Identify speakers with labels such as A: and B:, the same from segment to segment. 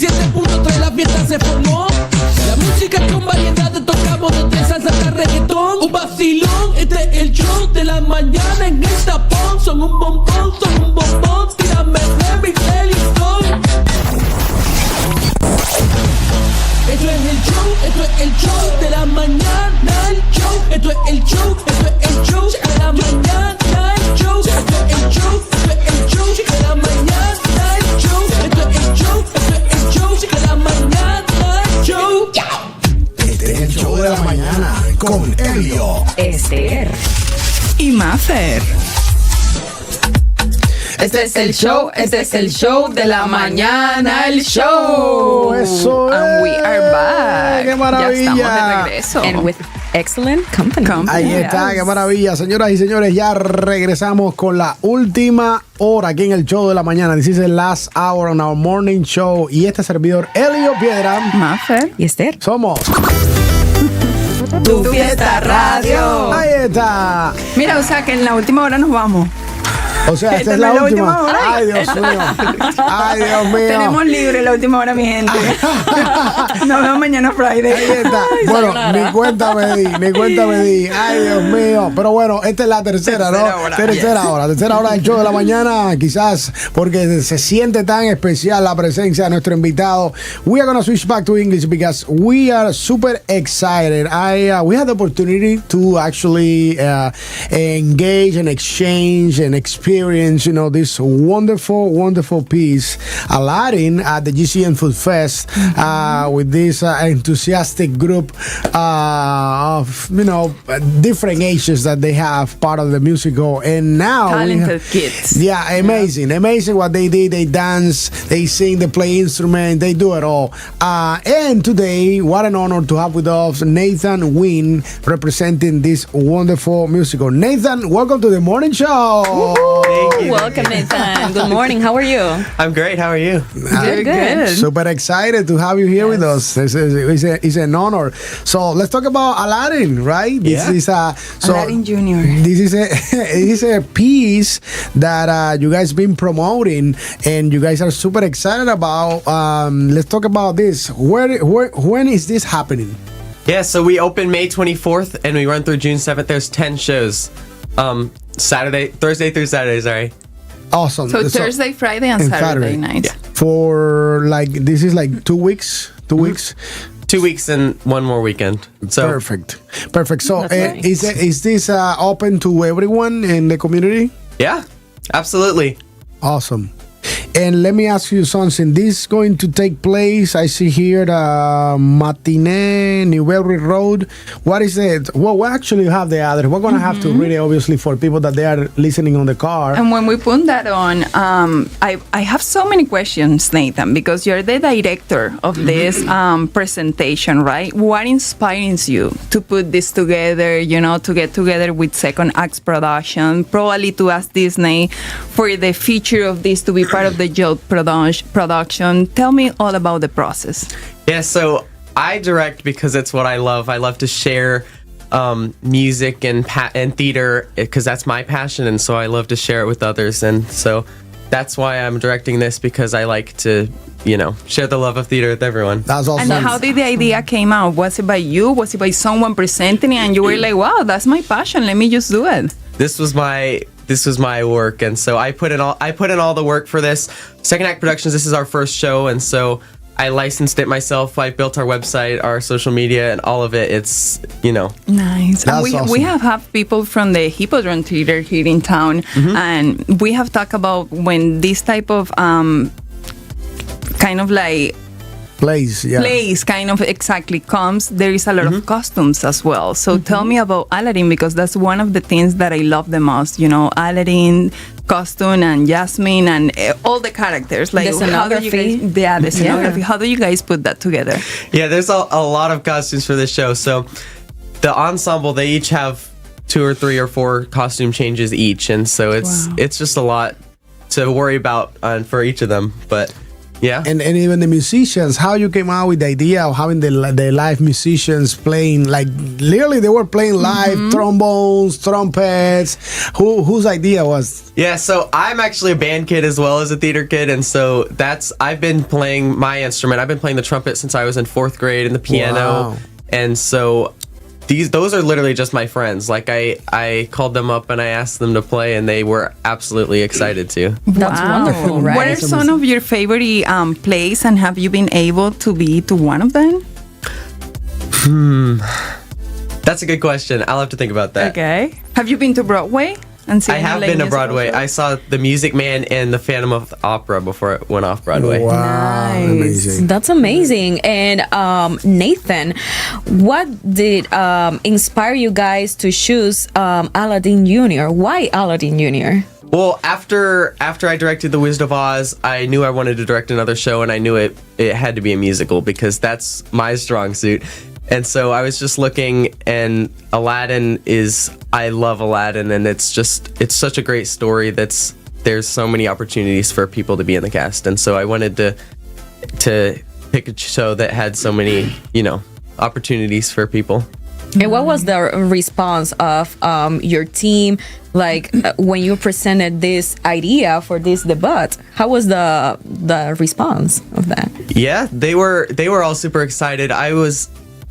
A: 97.3 la fiesta se formó. La música con variedad, tocamos de salsa hasta reggaetón. Un vacilón, este es el show de la mañana en el tapón. Son un bombón, tírame remix, Elistón. Esto es el show de la mañana, el show. Esto es el show de la mañana, el show. Esto es el show de la mañana, el show. Esto es el show de la mañana, el show.
B: Este es el show de la mañana con Elio,
C: Esther y Mafer. Este es el show de la mañana, el show.
B: Eso es.
C: And we are back.
B: ¡Qué maravilla!
C: Ya estamos de regreso.
D: And with excellent company.
B: Ahí está, qué maravilla. Señoras y señores, ya regresamos con la última hora aquí en el show de la mañana. This is the last hour on our morning show. Y este servidor, Elio Piedra,
C: Mafer
D: y Esther.
B: somos
C: Tu Fiesta Radio.
B: Ahí está.
C: Mira, o sea que en la última hora nos vamos.
B: O sea, esta es la última.
C: hora.
B: Ay, Dios mío. Ay, Dios mío.
C: Tenemos libre la última hora, mi gente. Nos vemos mañana Friday.
B: Ahí está. Bueno, ni cuenta me di. Ay, Dios mío. Pero bueno, esta es la tercera
C: hora,
B: tercera hora del show de la mañana. Quizás porque se siente tan especial la presencia de nuestro invitado. We are going to switch back to English because we are super excited. We had the opportunity to actually engage and exchange and experience, this wonderful piece, Aladdin, at the GCN Food Fest, with this enthusiastic group of, different ages that they have part of the musical. And now
C: Talented kids.
B: Yeah, amazing what they did. They dance, they sing, they play instrument, they do it all. And today, what an honor to have with us Nathan Wynn representing this wonderful musical. Nathan, welcome to the morning show.
D: Woo-hoo.
E: Thank you.
D: Welcome, Nathan. Good morning. How are you?
E: I'm great. How are you?
D: Good.
B: Super excited to have you here with us. It's an honor. So let's talk about Aladdin, right?
E: Yeah.
B: This is
C: Aladdin Jr.
B: This is a piece that you guys been promoting, and you guys are super excited about. Let's talk about this. When is this happening?
E: Yeah, so we open May 24th and we run through June 7th. There's 10 shows. Thursday through Saturday, sorry.
B: Awesome.
C: So Thursday, Friday, and Saturday night.
E: Yeah.
B: For this is 2 weeks. 2 weeks.
E: 2 weeks and one more weekend. So
B: Perfect. So
D: That's nice.
B: is this open to everyone in the community?
E: yeah, absolutely.
B: Awesome. And let me ask you something. This is going to take place, I see here, Matinee, Newberry Road. What is it? Well, we actually have the address. We're going to have to read it, obviously, for people that they are listening on the car.
C: And when we put that on, I have so many questions, Nathan, because you're the director of this presentation, right? What inspires you to put this together, to get together with Second Acts Production, probably to ask Disney for the feature of this to be part of the Jolt production? Tell me all about the process.
E: Yeah, so I direct because it's what I love. I love to share music and theater because that's my passion, and so I love to share it with others. And so that's why I'm directing this, because I like to, share the love of theater with everyone.
B: That's awesome.
C: And how did the idea came out? Was it by you? Was it by someone presenting it and you were like, wow, that's my passion, let me just do it?
E: This was my work, and so I put in all the work for this. Second Act Productions, this is our first show, and so I licensed it myself. I built our website, our social media, and all of it. It's,
C: Nice. And
B: That's
C: we
B: awesome.
C: have people from the Hippodrome Theater here in town, and we have talked about when this type of kind of like
B: place
C: kind of exactly comes, there is a lot of costumes as well. So tell me about Aladdin, because that's one of the things that I love the most. Aladdin costume and Jasmine and all the characters. Like
D: The
C: how do you guys,
D: scenography.
C: the scenography. How do you guys put that together?
E: Yeah, there's a lot of costumes for this show. So the ensemble, they each have 2 or 3 or 4 costume changes each, and so it's just a lot to worry about for each of them. But Yeah.
B: And even the musicians, how you came out with the idea of having the live musicians playing, like literally they were playing live trombones, trumpets. Whose idea was?
E: Yeah, so I'm actually a band kid as well as a theater kid, and so I've been playing my instrument. I've been playing the trumpet since I was in 4th grade and the piano.
B: Wow.
E: And so those are literally just my friends. Like I called them up and I asked them to play, and they were absolutely excited to.
D: That's wonderful, right?
C: What are some of your favorite plays, and have you been able to be to one of them?
E: That's a good question. I'll have to think about that.
C: Okay. Have you been to Broadway? And seen
E: I have
C: like
E: been to
C: musical
E: Broadway.
C: shows?
E: I saw The Music Man and The Phantom of the Opera before it went off Broadway.
B: Wow,
C: Nice.
B: amazing.
D: That's amazing. And Nathan, what did inspire you guys to choose Aladdin Jr.? Why Aladdin Jr.?
E: Well, after I directed The Wizard of Oz, I knew I wanted to direct another show, and I knew it had to be a musical because that's my strong suit. And so I was just looking, and I love Aladdin, and it's such a great story there's so many opportunities for people to be in the cast. And so I wanted to pick a show that had so many, opportunities for people.
D: And what was the response of your team, like when you presented this idea for this debut? How was the response of that?
E: Yeah, they were all super excited.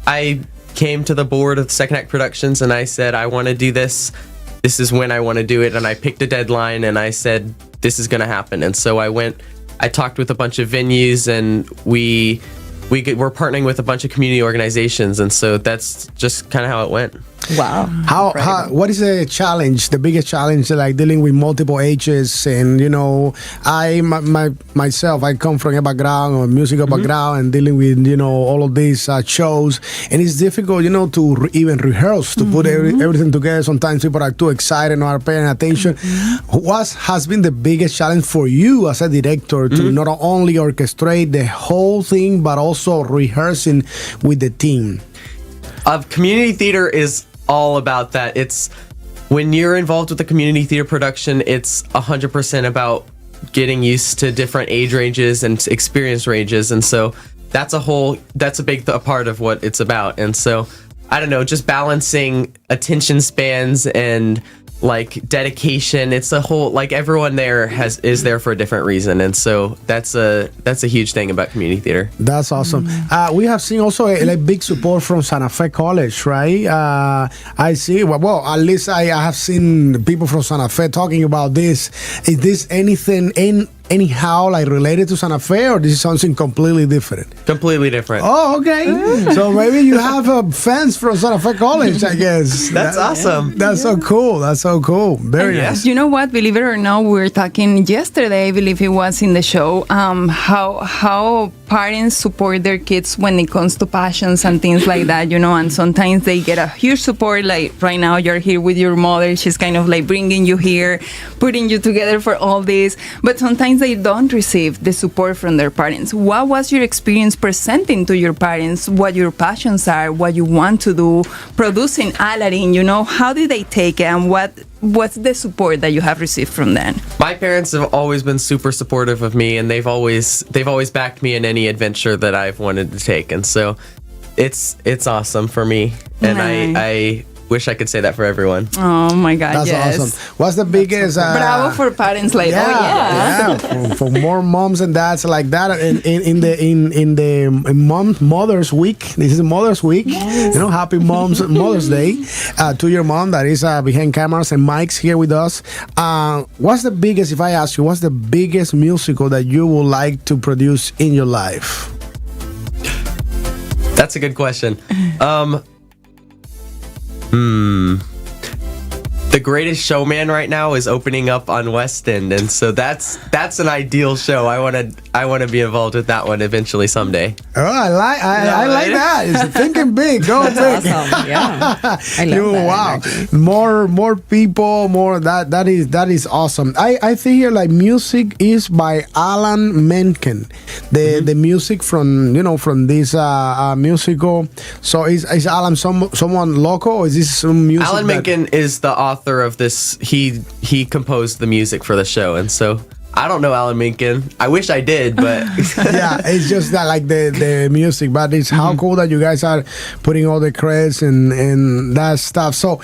E: I came to the board of Second Act Productions and I said, I want to do this. This is when I want to do it. And I picked a deadline and I said, this is going to happen. And so I talked with a bunch of venues, and we're partnering with a bunch of community organizations. And so that's just kind of how it went.
D: Wow.
B: What is the biggest challenge, like dealing with multiple ages? And myself, I come from a background or musical background, and dealing with all of these shows, and it's difficult to even rehearse, to put everything together. Sometimes people are too excited, not are paying attention. What has been the biggest challenge for you as a director to not only orchestrate the whole thing but also rehearsing with the team?
E: Community theater is all about that. It's when you're involved with a community theater production, it's 100% about getting used to different age ranges and experience ranges. And so that's a big part of what it's about. And so, I don't know, just balancing attention spans and like dedication. It's a whole, like, everyone there is there for a different reason. And so that's a huge thing about community theater.
B: That's awesome. We have seen also a big support from Santa Fe College, right? I see. Well, at least I have seen people from Santa Fe talking about this. Is this anyhow like related to Santa Fe, or this is something completely different?
E: Completely different.
B: Oh, okay. So maybe you have fans from Santa Fe College, I guess.
E: That's awesome.
B: That's so cool. That's so cool. Very nice.
C: You know what? Believe it or not, we were talking yesterday, I believe it was in the show, how parents support their kids when it comes to passions and things like that, and sometimes they get a huge support. Like right now, you're here with your mother. She's kind of like bringing you here, putting you together for all this. But sometimes they don't receive the support from their parents. What was your experience presenting to your parents what your passions are, what you want to do, producing Aladdin? How did they take it, and what's the support that you have received from them?
E: My parents have always been super supportive of me, and they've always backed me in any adventure that I've wanted to take. And so it's awesome for me. And
C: Nice.
E: I wish I could say that for everyone.
C: Oh my God,
B: That's
C: yes.
B: awesome. What's the biggest?
C: Bravo for parents like
B: For more moms and dads like that. In the Mother's Week. This is Mother's Week. Happy Mother's Day to your mom that is behind cameras and mics here with us. What's the biggest? If I ask you, what's the biggest musical that you would like to produce in your life?
E: That's a good question. The Greatest Showman right now is opening up on West End, and so that's an ideal show. I want to be involved with that one eventually someday.
B: Oh, I like that. It's thinking big. Go big.
D: Awesome. Yeah. I love that.
B: Wow.
D: Energy.
B: More people, more that is awesome. I think here like music is by Alan Menken. The music from this musical. So is Alan someone local, or is this some music?
E: Alan Menken is the author of this. He composed the music for the show, and so I don't know Alan Menken. I wish I did, but
B: Yeah, it's just that like the music, but it's how cool that you guys are putting all the credits and that stuff. So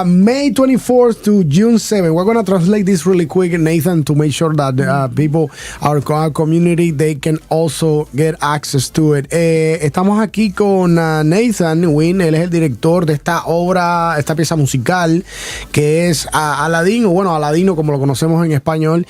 B: May 24th to June 7th, we're gonna translate this really quick, Nathan, to make sure that people, our community, they can also get access to it. Estamos aquí con Nathan Wynn, él es el director de esta obra, esta pieza musical que es Aladino, bueno, Aladino como lo conocemos en español.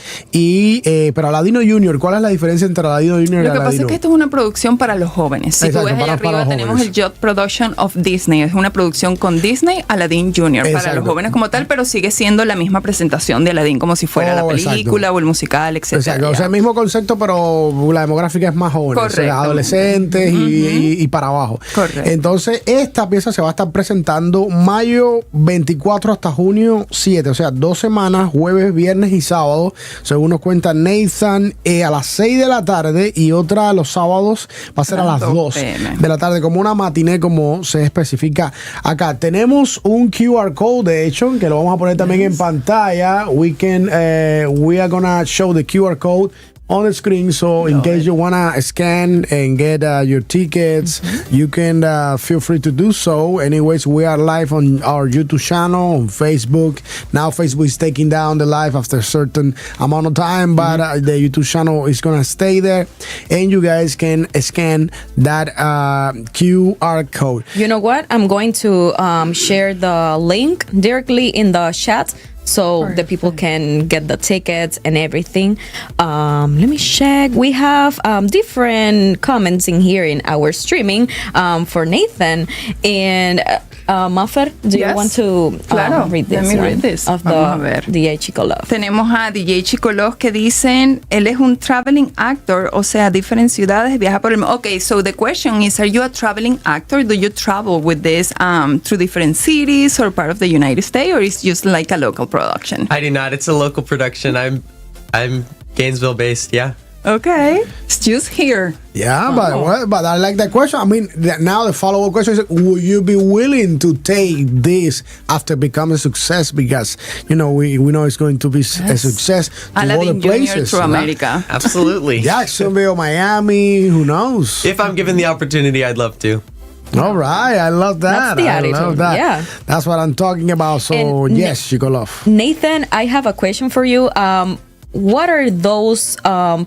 B: Pero Aladino Junior, ¿cuál es la diferencia entre Aladino Junior y
C: Lo que
B: Aladino?
C: pasa es que esto es una producción para los jóvenes. Si
B: Exacto,
C: tú ves
B: para
C: ahí arriba
B: los
C: tenemos
B: jóvenes.
C: el Yacht Production of Disney. Es una producción con Disney, Aladdin Junior, para
B: Exacto.
C: los jóvenes como tal, pero sigue siendo la misma presentación de Aladdin como si fuera la película
B: exacto.
C: o el musical, etc.
B: Exacto, o sea, el mismo concepto, pero la demográfica es más joven,
C: Correcto.
B: o sea, adolescentes y para abajo.
C: Correcto.
B: Entonces, esta pieza se va a estar presentando mayo 24 hasta junio 7, o sea, 2 semanas, jueves, viernes y sábado, según nos cuenta Nathan, a las 6 de la tarde y otra los sábados va a ser a las 2
C: PM.
B: de la tarde, como una matiné, como se especifica acá. Tenemos un QR code, de hecho, que lo vamos a poner también en pantalla. We are gonna show the QR code on the screen, so in case you wanna scan and get your tickets, you can feel free to do so. Anyways, we are live on our YouTube channel, on Facebook. Now Facebook is taking down the live after a certain amount of time, but the YouTube channel is gonna stay there, and you guys can scan that QR code.
D: You know what? I'm going to share the link directly in the chat so the people can get the tickets and everything. Let me check. We have different comments in here in our streaming for Nathan. And Maffer, do you
C: Yes.
D: want to
C: Claro.
D: read this
C: Let me
D: one?
C: read this.
D: Of
C: Vamos a
D: the
C: ver.
D: DJ Chico Love.
C: Tenemos a DJ Chico Love que dicen, él es un traveling actor, o sea, diferentes ciudades, viaja por el mundo. Okay, so the question is, are you a traveling actor? Do you travel with this through different cities or part of the United States, or is just like a local production?
E: I do not. It's a local production. I'm Gainesville based. Yeah.
C: Okay, it's just here.
B: Yeah, but I like that question. I mean, now the follow-up question is, would you be willing to take this after becoming a success? Because, we know it's going to be a success to
C: Aladdin
B: other
C: Junior
B: places.
C: to
B: right?
C: America.
E: Absolutely.
B: Jacksonville, Miami, who knows?
E: If I'm given the opportunity, I'd love to.
B: All right, I love that.
D: That's the
B: I love
D: attitude,
B: that.
D: yeah.
B: That's what I'm talking about. So,
D: And
B: yes, Chico Love.
D: Nathan, I have a question for you. What are those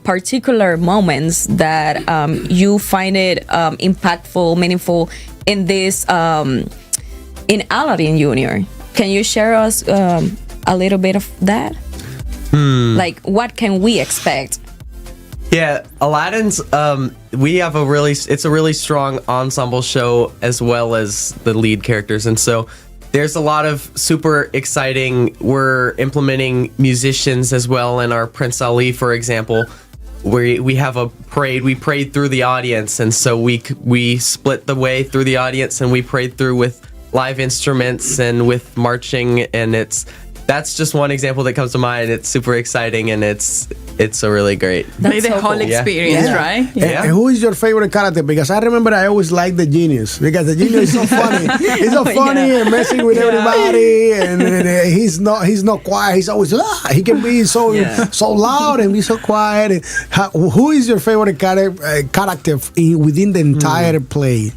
D: particular moments that you find it impactful, meaningful in this in Aladdin Junior? Can you share us a little bit of that? Like, what can we expect?
E: Yeah, Aladdin's. We have it's a really strong ensemble show as well as the lead characters, and so there's a lot of super exciting. We're implementing musicians as well in our Prince Ali, for example. We have a parade. We prayed through the audience, and so we split the way through the audience, and we prayed through with live instruments and with marching, and that's just one example that comes to mind. It's super exciting, and it's a really great.
C: Like the
D: so
C: whole
D: cool.
C: experience,
B: Yeah.
C: right?
B: And who is your favorite character? Because I remember I always liked the genius, because the genius is so funny. He's so funny and messing with everybody, and he's not quiet. He's always he can be so loud and be so quiet. And who is your favorite character within the entire play?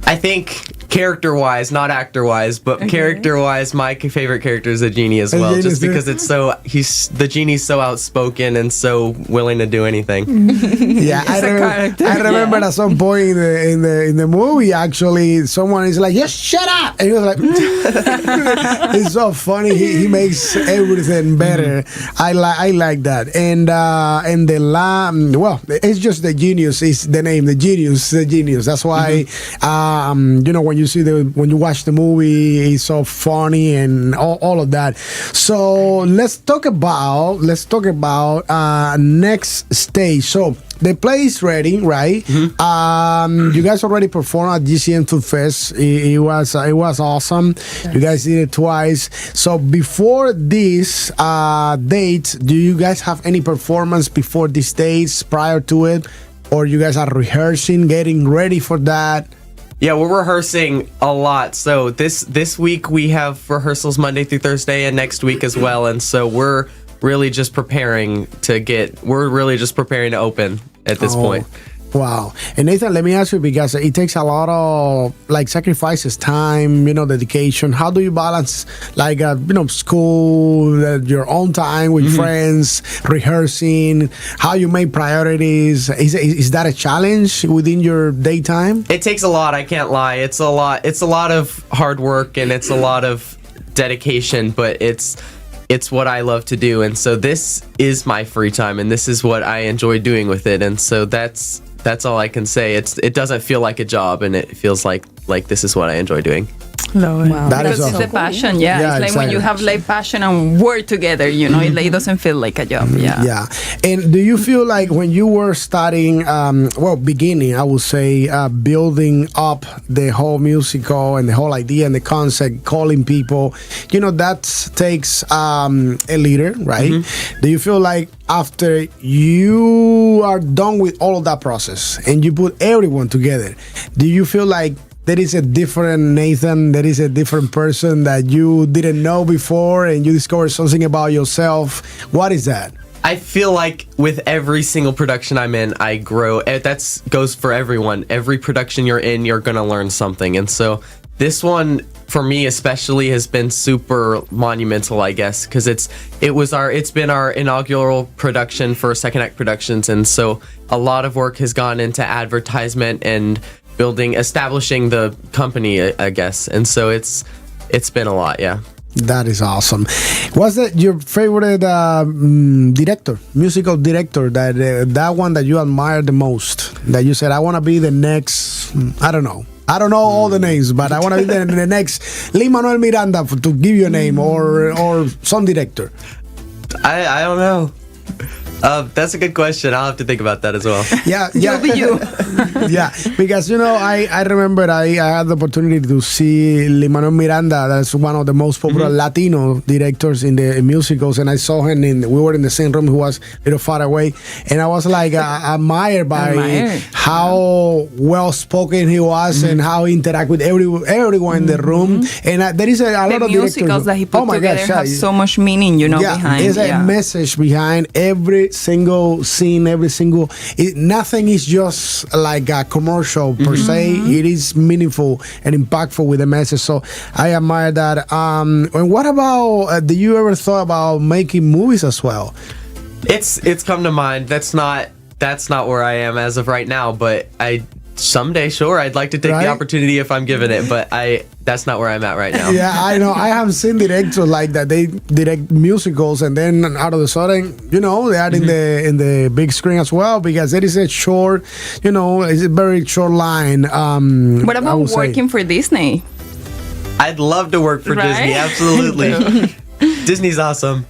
E: I think character-wise, not actor-wise, but character-wise, my favorite character is the genie as well, just because the genie's so outspoken and so willing to do anything.
B: Yeah, I remember at some point in the movie, actually, someone is like, "Just shut up," and he was like, "It's so funny. He makes everything better." I like that, and well, it's just the genius is the name. The genius. That's why, when you watch the movie, it's so funny and all of that. So let's talk about next stage. So the play is ready, right? You guys already performed at GCM Food Fest. It was awesome. Yes. You guys did it twice. So before this date, do you guys have any performance before these dates, prior to it, or you guys are rehearsing, getting ready for that?
E: Yeah, we're rehearsing a lot. So this week we have rehearsals Monday through Thursday, and next week as well. And so we're really just preparing to open at this point.
B: Wow. And Nathan, let me ask you, because it takes a lot of like sacrifices, time, dedication. How do you balance like, school, your own time with friends, rehearsing, how you make priorities? Is that a challenge within your daytime?
E: It takes a lot. I can't lie. It's a lot of hard work and it's a lot of dedication, but it's what I love to do. And so this is my free time and this is what I enjoy doing with it. And so that's all I can say. It doesn't feel like a job, and it feels like this is what I enjoy doing.
C: Love it.
D: Wow.
B: That
C: Because
B: is
C: it's
B: awesome.
C: the passion, it's like
B: exactly.
C: when you have like passion and work together, it like, doesn't feel like a job.
B: Yeah. And do you feel like when you were studying, beginning, I would say, building up the whole musical and the whole idea and the concept, calling people, that takes a leader, right? Do you feel like after you are done with all of that process and you put everyone together, do you feel like there is a different Nathan, there is a different person that you didn't know before and you discover something about yourself? What is that?
E: I feel like with every single production I'm in, I grow. That goes for everyone. Every production you're in, you're going to learn something. And so this one, for me especially, has been super monumental, I guess, because it's been our inaugural production for Second Act Productions. And so a lot of work has gone into advertisement and establishing the company, I guess. And so it's been a lot, yeah.
B: That is awesome. What's your favorite musical director, that one that you admire the most, that you said, I want to be the next, I don't know all the names, but I want to be the next Lin-Manuel Miranda, to give you a name, or some director?
E: I don't know. That's a good question. I'll have to think about that as well.
B: Yeah.
C: You'll be you.
B: Yeah, because I remember I had the opportunity to see Lin-Manuel Miranda. That's one of the most popular Latino directors in the musicals, and I saw him we were in the same room. He was a little far away, and I was like admired by how well spoken he was and how he interact with everyone in the room. And there is a lot of
C: musicals
B: directors
C: that he put together have so much meaning, behind.
B: There's a message behind every single scene, nothing is just like a commercial per se. It is meaningful and impactful with a message. So I admire that. And what about, do you ever thought about making movies as well?
E: It's come to mind. That's not where I am as of right now, but someday, sure, I'd like to take the opportunity if I'm given it, but that's not where I'm at right now.
B: Yeah, I know. I have seen directors like that. They direct musicals, and then out of the sudden, they are in the big screen as well, because there is a short, it's a very short line.
C: What about working for Disney?
E: I'd love to work for Disney. Absolutely. Disney's awesome.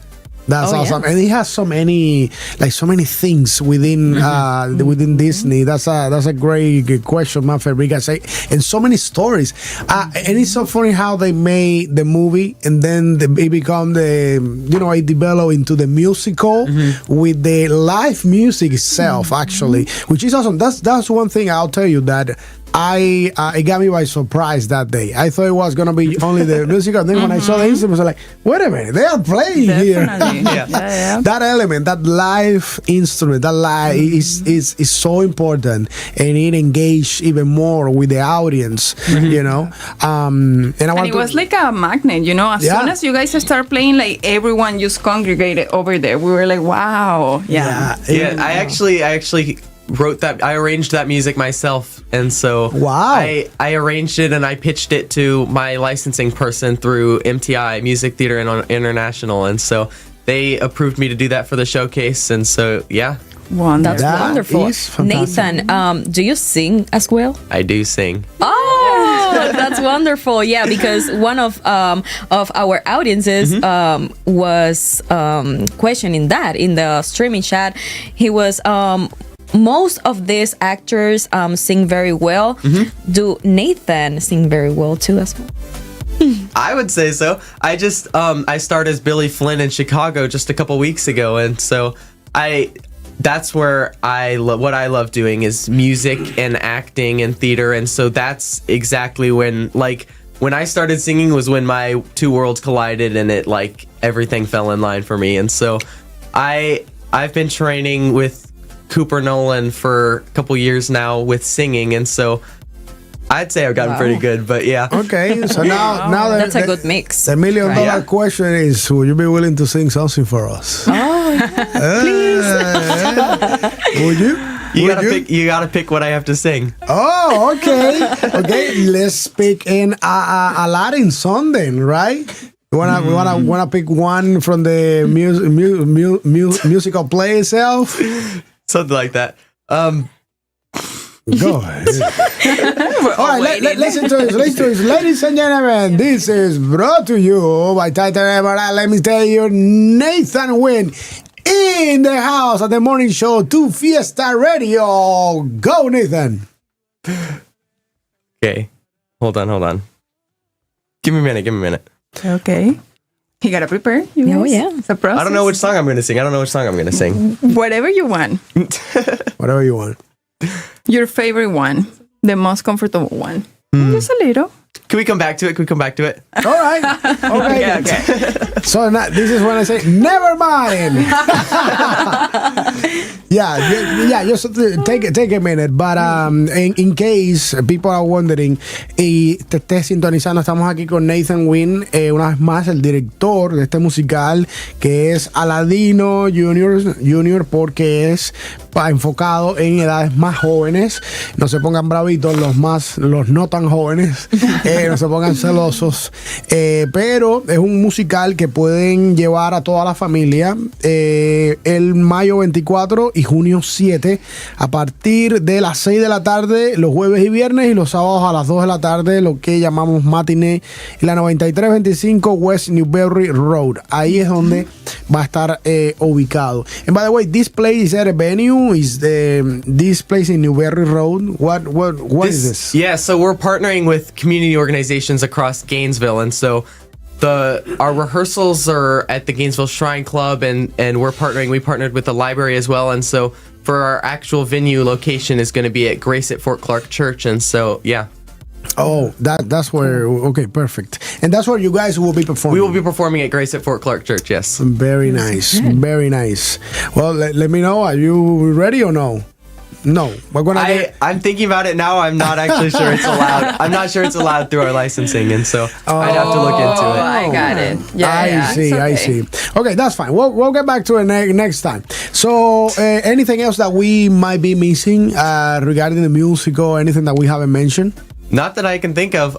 B: That's awesome, and it has so many things within within Disney. That's a great question, my friend, because and so many stories. And it's so funny how they made the movie, and then it become it developed into the musical with the live music itself, actually, which is awesome. That's one thing I'll tell you that. It got me by surprise that day. I thought it was gonna be only the musical, and then when I saw the instrument, I was like, "Wait a minute, they are playing here!"
C: Yeah.
B: That element, that live instrument, that live is so important, and it engaged even more with the audience. And it was
E: like a magnet. As soon as you guys start playing, like everyone just congregated over there. We were like, "Wow, yeah." I actually wrote that. I arranged that music myself, and so I arranged it and I pitched it to my licensing person through MTI, Music Theater International, and so they approved me to do that for the showcase. And so
D: that's wonderful. Nathan, do you sing as well?
E: I do sing.
D: Oh, that's wonderful. Yeah, because one of our audiences was questioning that in the streaming chat. He was most of these actors sing very well. Do Nathan sing very well too as well?
E: I would say so. I just I started as Billy Flynn in Chicago just a couple weeks ago, and so that's where what I love doing is music and acting and theater, and so that's exactly when, like, when I started singing was when my two worlds collided and it like everything fell in line for me. And so I've been training with Cooper Nolan for a couple years now with singing, and so I'd say I've gotten pretty good, but yeah.
B: Okay, so now
D: That's a good mix.
B: The $1 million
E: Yeah.
B: question is, would you be willing to sing something for us? Would you?
E: You gotta pick what I have to sing.
B: Oh, okay. Okay, let's pick in a Latin song then, right? We wanna pick one from the musical play itself.
E: Something like that.
B: Go ahead. All right, let's introduce. Ladies and gentlemen, this is brought to you by Titan Emerald. Let me tell you, Nathan Wynn in the house at the morning show, Tu Fiesta Radio. Go, Nathan.
E: Okay. Hold on. Give me a minute.
C: Okay. You gotta prepare. You
D: Oh,
C: guys.
D: yeah.
C: It's a process.
E: I don't know which song I'm gonna sing.
C: Whatever you want.
B: Whatever you want.
C: Your favorite one. The most comfortable one. Just a little.
E: Can we come back to it?
B: All right. Okay.
C: Okay.
B: So now, this is when I say, never mind. Yeah. Just take a minute. But in case people are wondering, y te estés sintonizando, estamos aquí con Nathan Wynn, una vez más el director de este musical que es Aladino Junior, porque es enfocado en edades más jóvenes. No se pongan bravitos los no tan jóvenes. No se pongan celosos, pero es un musical que pueden llevar a toda la familia el mayo 24 y junio 7 a partir de las 6 de la tarde los jueves y viernes, y los sábados a las 2 de la tarde, lo que llamamos matiné, en la 9325 West Newberry Road. Ahí es donde va a estar ubicado. And by the way, this place is at a venue. Is this place in Newberry Road? What is this?
E: Yeah, so we're partnering with community organizations across Gainesville, and so our rehearsals are at the Gainesville Shrine Club, and we partnered with the library as well, and so for our actual venue location is going to be at Grace at Fort Clark Church, and so yeah.
B: Oh, that's where. Okay, perfect. And that's where you guys will be performing.
E: We will be performing at Grace at Fort Clark Church, yes.
B: Very nice. Very nice. Well, let me know. Are you ready or no? No. We're gonna.
E: I'm thinking about it now. I'm not actually sure it's allowed. I'm not sure it's allowed through our licensing, and so I'd have to look into it.
C: I got it.
B: I see. Okay, that's fine. We'll get back to it next time. So, anything else that we might be missing regarding the music or anything that we haven't mentioned?
E: Not that I can think of.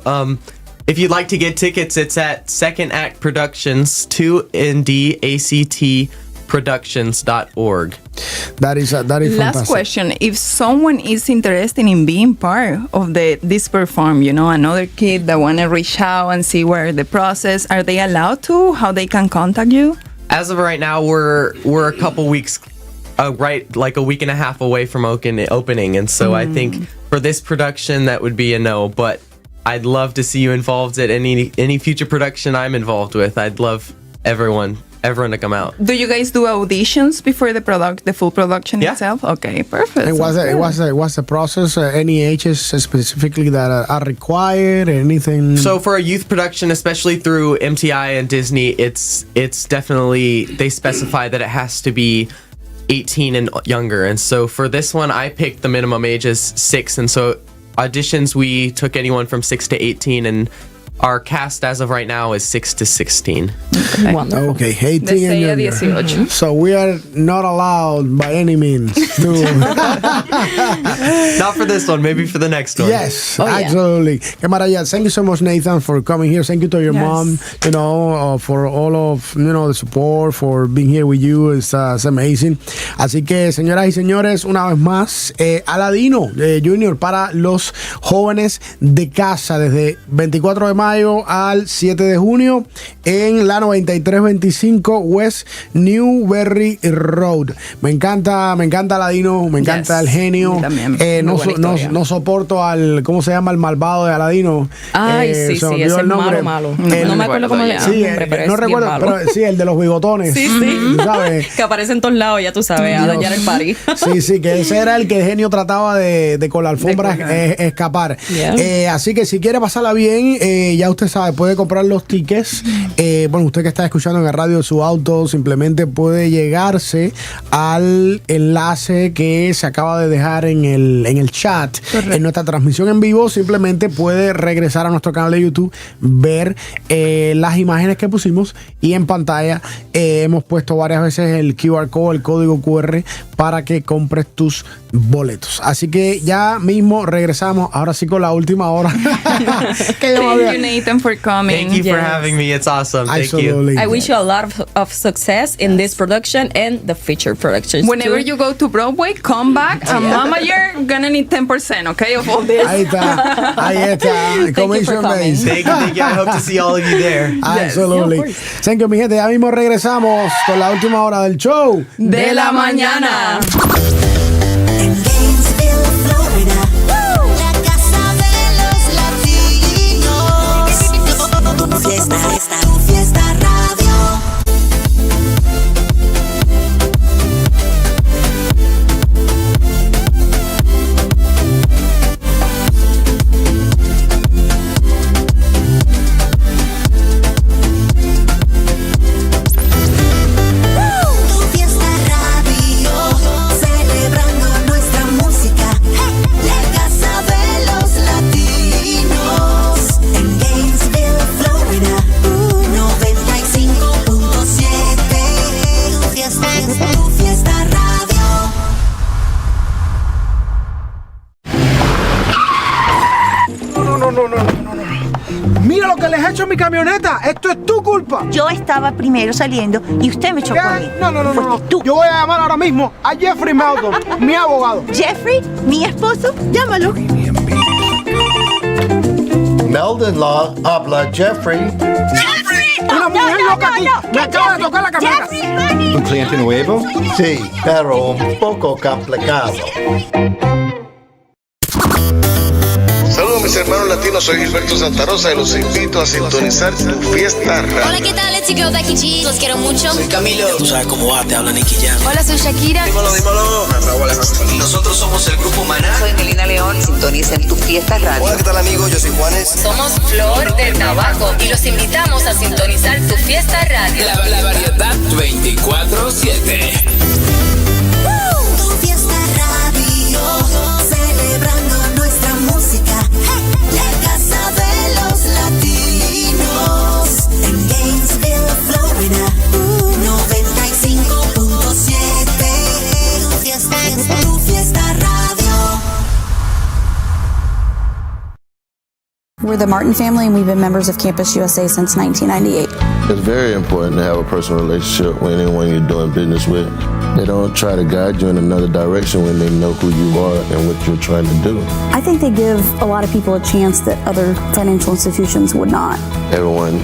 E: If you'd like to get tickets, it's at Second Act Productions, 2NDACT Productions.org.
B: That is
C: Last
B: fantastic.
C: question: if someone is interested in being part of this perform, another kid that want to reach out and see where the process, are they allowed to? How they can contact you?
E: As of right now, we're a couple weeks, like a week and a half away from opening, and so I think for this production that would be a no. But I'd love to see you involved at any future production I'm involved with. I'd love everyone to come out.
C: Do you guys do auditions before the full production
E: Yeah.
C: itself? Okay, perfect.
B: And what's the process? Any ages specifically that are required? Anything?
E: So for a youth production, especially through MTI and Disney, it's definitely, they specify that it has to be 18 and younger. And so for this one, I picked the minimum age as 6. And so auditions, we took anyone from 6 to 18, and our cast as of right now is 6 to 16.
D: Wonderful.
B: Okay, 18
C: De
B: and
C: 6 a
B: younger.
C: 18.
B: So we are not allowed by any means to.
E: Not for this one, maybe for the next one.
B: Yes,
D: yeah.
B: absolutely. Qué maravilla. Thank you so much, Nathan, for coming here. Thank you to your
C: Yes.
B: mom, for all of, the support, for being here with you. It's amazing. Así que, señoras y señores, una vez más, Aladino Junior para los jóvenes de casa desde 24 de mayo al 7 de junio en la 9325 West Newberry Road. Me encanta Aladino, me encanta
C: Yes.
B: el genio.
C: A mí también.
B: No,
C: Muy buena historia.
B: no soporto al, ¿cómo se llama? El malvado de Aladino.
D: Ay, sí,
B: se me
D: sí,
B: olvidó
D: ese
B: el nombre.
D: malo.
B: El-
D: No me acuerdo cómo le llaman.
B: Sí,
D: pero
B: no
D: es bien
B: recuerdo,
D: malo.
B: pero sí, el de los bigotones.
D: Sí, sí.
B: ¿Tú sabes?
D: Que aparece en todos lados, ya tú sabes, a
B: Dios.
D: dañar el party.
B: Sí, que ese era el que el genio trataba de con la alfombra
C: De colgar.
B: escapar.
D: Yeah.
B: Así que si quiere pasarla bien, ya usted sabe, puede comprar los tickets. Bueno, usted que está escuchando en el radio de su auto, simplemente puede llegarse al enlace que se acaba de dejar en el chat. Correcto. En nuestra transmisión en vivo. Simplemente puede regresar a nuestro canal de YouTube, ver las imágenes que pusimos, y en pantalla hemos puesto varias veces el QR code, el código QR, para que compres tus boletos. Así que ya mismo regresamos, ahora sí, con la última hora.
C: Thank you, Nathan, for coming.
E: Thank you for having me. It's awesome. Thank you.
D: I wish you a lot of success in this production and the future productions.
C: Whenever you go to Broadway, come back, and Mama, you're gonna need 10%, okay, of all this.
B: Ahí está. Commission base.
E: Thank you. I hope to see all of you there.
B: Absolutely. Thank you, mi gente. Ya mismo regresamos con la última hora del show
C: de la mañana.
F: En Gainesville, Florida, la casa de los latinos. Tu fiesta radio.
B: Mira lo que les he hecho a mi camioneta. Esto es tu culpa.
G: Yo estaba primero saliendo y usted me chocó a mí.
B: No.
G: Tú.
B: Yo voy a llamar ahora mismo a Jeffrey Melton, mi abogado.
G: Jeffrey, mi esposo, llámalo.
H: Meldon Law habla Jeffrey.
B: Una mujer loca aquí. Me acaba de tocar la camioneta.
G: Jeffrey,
H: ¿Un cliente nuevo? Sí, pero un poco complicado.
I: Saludos mis hermanos latinos, soy Gilberto Santa Rosa y los invito a sintonizar Tu Fiesta Radio.
J: Hola, ¿qué tal? It's your girl Becky G. Los quiero mucho.
K: Soy Camilo. Tú sabes cómo va, te habla Nicky Jam.
J: Hola, soy Shakira.
K: Dímelo. Raúl Alejandro. Nosotros somos el grupo Manana.
L: Soy Melina León. Sintoniza en Tu Fiesta Radio.
K: Hola, ¿qué tal, amigos? Yo soy Juanes.
J: Somos Flor de Tabaco y los invitamos a sintonizar Tu Fiesta Radio.
K: La variedad 24/7.
F: Tu Fiesta Radio, celebrando nuestra música. La casa de los latinos. En Gainesville, Florida, 95.7. Tu Fiesta Radio.
M: We're the Martin family, and we've been members of Campus USA since 1998.
N: It's very important to have a personal relationship with anyone you're doing business with. They don't try to guide you in another direction when they know who you are and what you're trying to do.
M: I think they give a lot of people a chance that other financial institutions would not.
N: Everyone,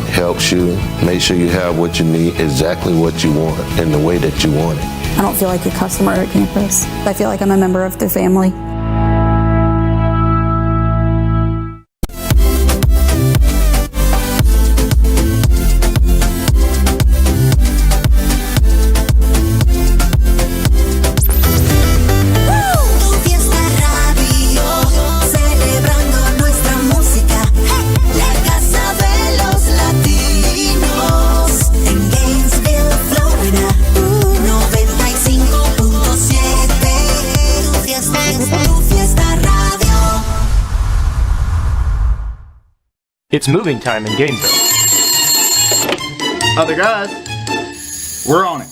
N: helps you, make sure you have what you need, exactly what you want, in the way that you want it.
M: I don't feel like a customer at campus. I feel like I'm a member of their family.
O: It's moving time in Gainesville. Other guys, we're on it.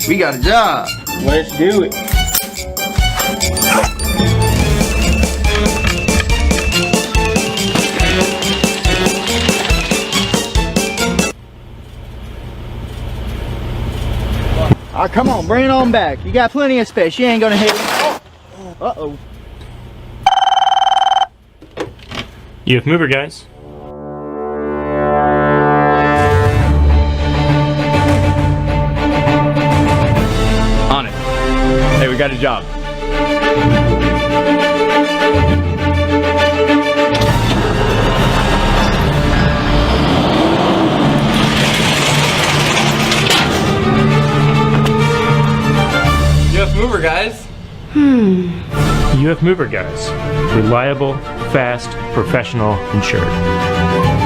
O: We got a job. Let's do it.
P: Oh, come on, bring it on back. You got plenty of space. You ain't gonna hit it. Uh-oh.
O: Youth mover, guys. On it. Hey, we got a job.
E: Youth mover, guys.
Q: UF Mover Guys. Reliable, fast, professional, insured.